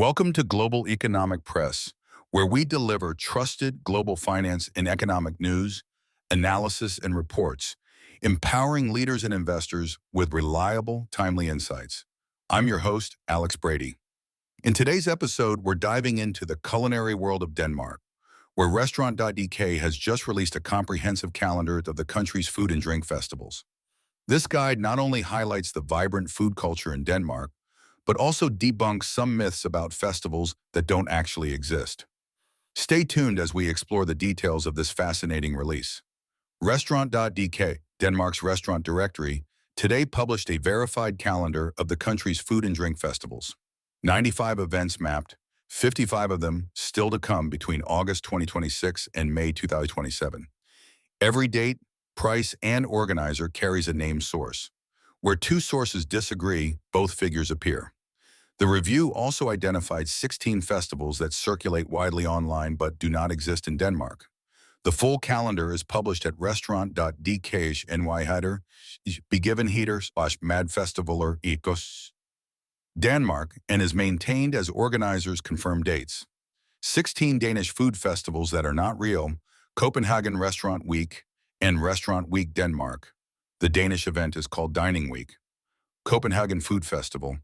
Welcome to Global Economic Press, where we deliver trusted global finance and economic news, analysis, and reports, empowering leaders and investors with reliable, timely insights. I'm your host, Alex Brady. In today's episode, we're diving into the culinary world of Denmark, where Restaurant.dk has just released a comprehensive calendar of the country's food and drink festivals. This guide not only highlights the vibrant food culture in Denmark, but also debunks some myths about festivals that don't actually exist. Stay tuned as we explore the details of this fascinating release. Restaurant.dk, Denmark's restaurant directory, today published a verified calendar of the country's food and drink festivals. 95 events mapped, 55 of them still to come between August 2026 and May 2027. Every date, price, and organizer carries a named source. Where two sources disagree, both figures appear. The review also identified 16 festivals that circulate widely online but do not exist in Denmark. The full calendar is published at restaurant.dk's nyheder, begivenheder/madfestivaler ikos, Denmark, and is maintained as organizers confirm dates. 16 Danish food festivals that are not real: Copenhagen Restaurant Week and Restaurant Week Denmark. The Danish event is called Dining Week. Copenhagen Food Festival.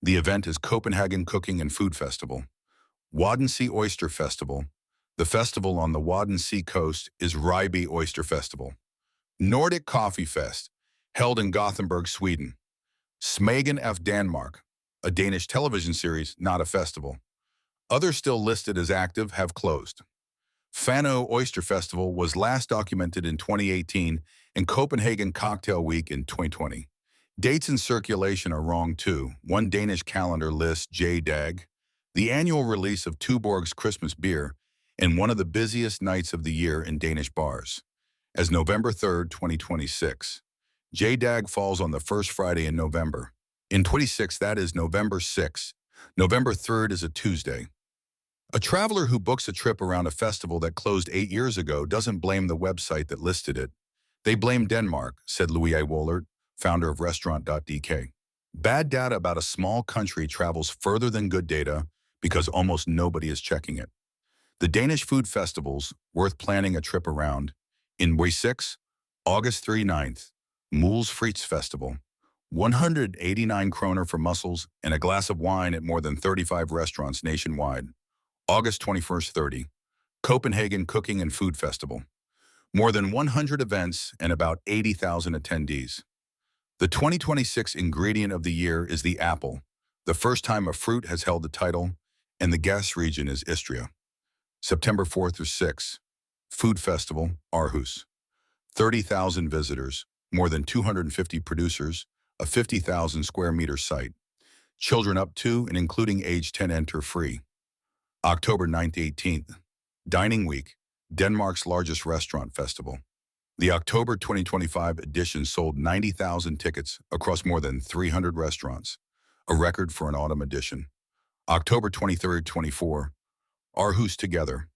The event is Copenhagen Cooking and Food Festival. Wadden Oyster Festival. The festival on the Wadden Sea coast is Rejby Oyster Festival. Nordic Coffee Fest, held in Gothenburg, Sweden. Smagen af Danmark, a Danish television series, not a festival. Others still listed as active have closed. Fano Oyster Festival was last documented in 2018 and Copenhagen Cocktail Week in 2020. Dates in circulation are wrong too. One Danish calendar lists J-Dag, the annual release of Tuborg's Christmas beer, and one of the busiest nights of the year in Danish bars, as November 3rd, 2026. J-Dag falls on the first Friday in November. In 26, that is November 6th. November 3rd is a Tuesday. A traveler who books a trip around a festival that closed 8 years ago doesn't blame the website that listed it. They blame Denmark, said Louis A. Wollert, founder of Restaurant.dk. Bad data about a small country travels further than good data because almost nobody is checking it. The Danish food festivals, worth planning a trip around: in Wessex, August 3-9th, Mules Frites Festival, 189 kroner for mussels and a glass of wine at more than 35 restaurants nationwide. August 21st-30, Copenhagen Cooking and Food Festival. More than 100 events and about 80,000 attendees. The 2026 ingredient of the year is the apple, the first time a fruit has held the title, and the guest region is Istria. September 4th-6th, Food Festival, Aarhus. 30,000 visitors, more than 250 producers, a 50,000 square meter site. Children up to and including age 10 enter free. October 9th-18th, Dining Week, Denmark's largest restaurant festival. The October 2025 edition sold 90,000 tickets across more than 300 restaurants, a record for an autumn edition. October 23rd-24, Aarhus Together.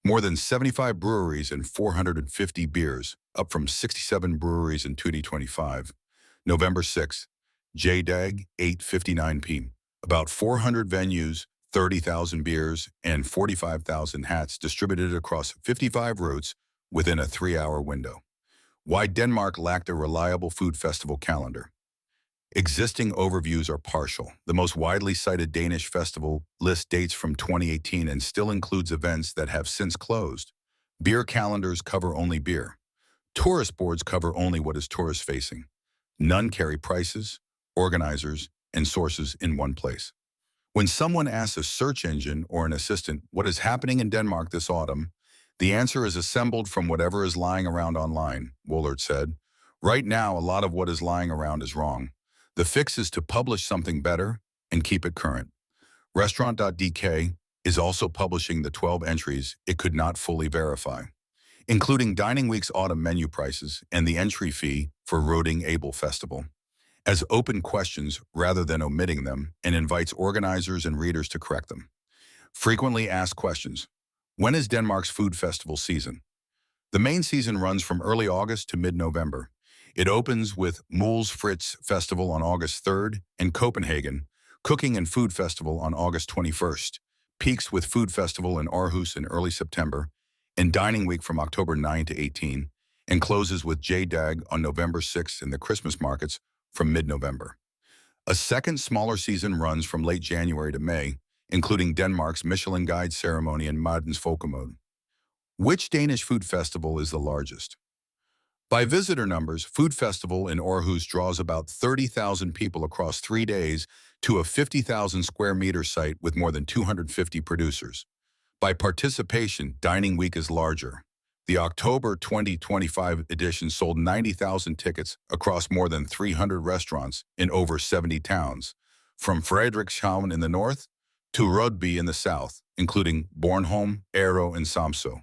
More than 75 breweries and 450 beers, up from 67 breweries in 2025. November 6th, J-Dag, 8:59 p.m. About 400 venues, 30,000 beers, and 45,000 hats distributed across 55 routes within a 3-hour window. Why Denmark lacked a reliable food festival calendar. Existing overviews are partial. The most widely cited Danish festival lists dates from 2018 and still includes events that have since closed. Beer calendars cover only beer. Tourist boards cover only what is tourist-facing. None carry prices, organizers, and sources in one place. When someone asks a search engine or an assistant what is happening in Denmark this autumn, the answer is assembled from whatever is lying around online, Wollert said. Right now, a lot of what is lying around is wrong. The fix is to publish something better and keep it current. Restaurant.dk is also publishing the 12 entries it could not fully verify, including Dining Week's autumn menu prices and the entry fee for Roding Abel Festival, as open questions rather than omitting them, and invites organizers and readers to correct them. Frequently asked questions. When is Denmark's food festival season? The main season runs from early August to mid-November. It opens with Mules Frites Festival on August 3rd and Copenhagen, Cooking and Food Festival on August 21st, peaks with Food Festival in Aarhus in early September, and Dining Week from October 9 to 18, and closes with JDAG on November 6th in the Christmas markets from mid-November. A second smaller season runs from late January to May, including Denmark's Michelin Guide ceremony and Madens Folkemøde. Which Danish food festival is the largest? By visitor numbers, Food Festival in Aarhus draws about 30,000 people across 3 days to a 50,000 square meter site with more than 250 producers. By participation, Dining Week is larger. The October 2025 edition sold 90,000 tickets across more than 300 restaurants in over 70 towns, from Frederikshavn in the north to Rødby in the south, including Bornholm, Aro, and Samsø.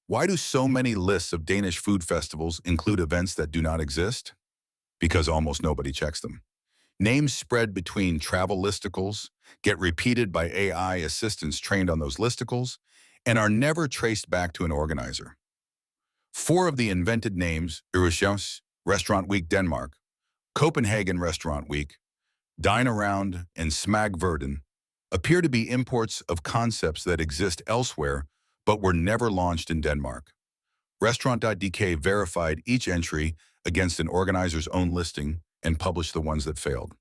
Why do so many lists of Danish food festivals include events that do not exist? Because almost nobody checks them. Names spread between travel listicles, get repeated by AI assistants trained on those listicles, and are never traced back to an organizer. 4 of the invented names, Aarhus, Restaurant Week Denmark, Copenhagen Restaurant Week, Dine Around, and Smagverden, appear to be imports of concepts that exist elsewhere but were never launched in Denmark. Restaurant.dk verified each entry against an organizer's own listing and published the ones that failed.